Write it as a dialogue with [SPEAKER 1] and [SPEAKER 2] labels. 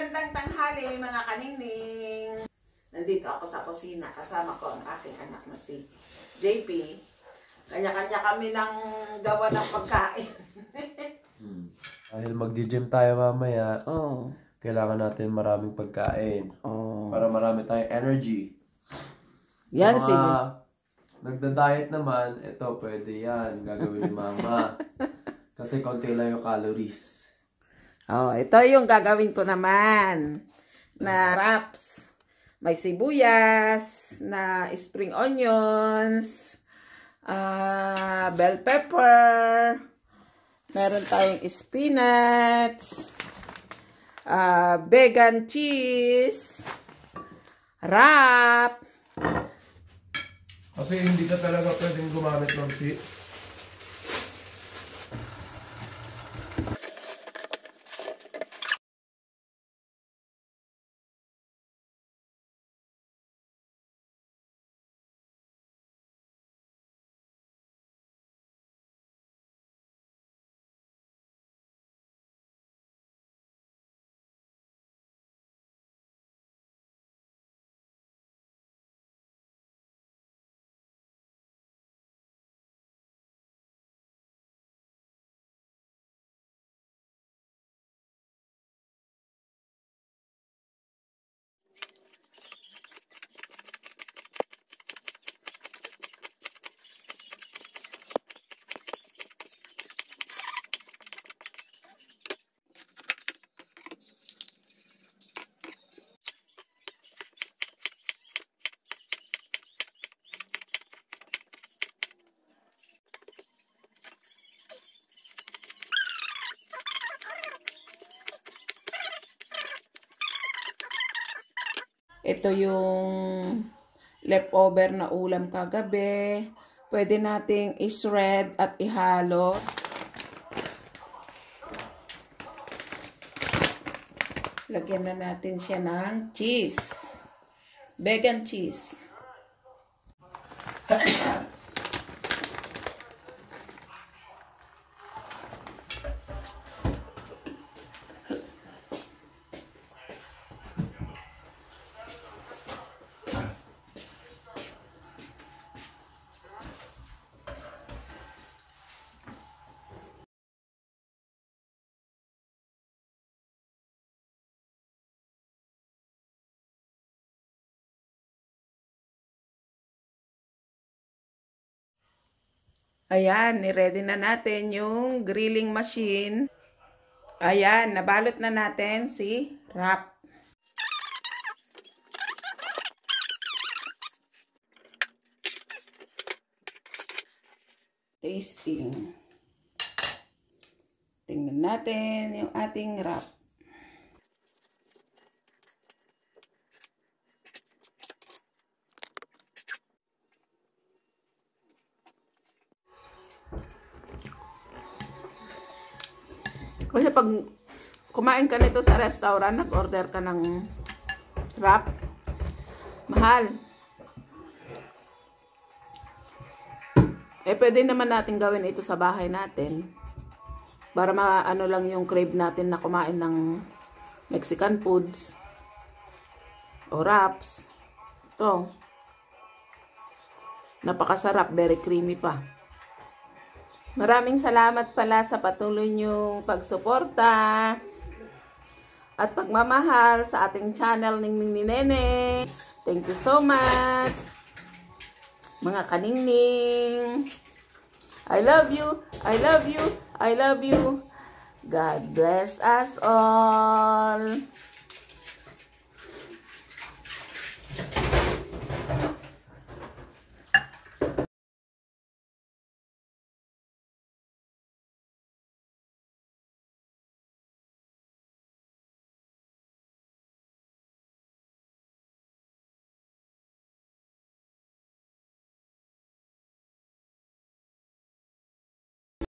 [SPEAKER 1] Magandang tanghali mga kaningning. Nandito ako sa kusina. Kasama ko ang aking anak na si JP. Kanya-kanya kami ng gawa ng pagkain.
[SPEAKER 2] Dahil mag-gym tayo mamaya,
[SPEAKER 1] Oh.
[SPEAKER 2] kailangan natin maraming pagkain.
[SPEAKER 1] Oh.
[SPEAKER 2] Para marami tayong energy.
[SPEAKER 1] Yan
[SPEAKER 2] sa mga nagda-diet naman, ito pwede yan. Gagawin ni mama. Kasi konti lang yung calories.
[SPEAKER 1] Oh, ito yung gagawin ko naman na wraps. May sibuyas, na spring onions, bell pepper, meron tayong spinach, vegan cheese, wrap.
[SPEAKER 2] Kasi hindi ka talaga pwedeng gumamit ng
[SPEAKER 1] Ito yung leftover na ulam kagabi. Pwede nating i-shred at ihalo. Lagyan na natin siya ng cheese. Vegan cheese. Ayan, ni-ready na natin yung grilling machine. Ayan, nabalot na natin si wrap. Tasting. Tingnan natin yung ating wrap. Kasi pag kumain ka nito sa restaurant, nag-order ka ng wrap, mahal. Eh, pwede naman natin gawin ito sa bahay natin. Para maano lang yung crave natin na kumain ng Mexican foods. O wraps. Ito. Napakasarap, very creamy pa. Maraming salamat pala sa patuloy niyong pagsuporta at pagmamahal sa ating channel Ningning ni Nene. Thank you so much, mga kaningning. I love you, I love you, I love you. God bless us all.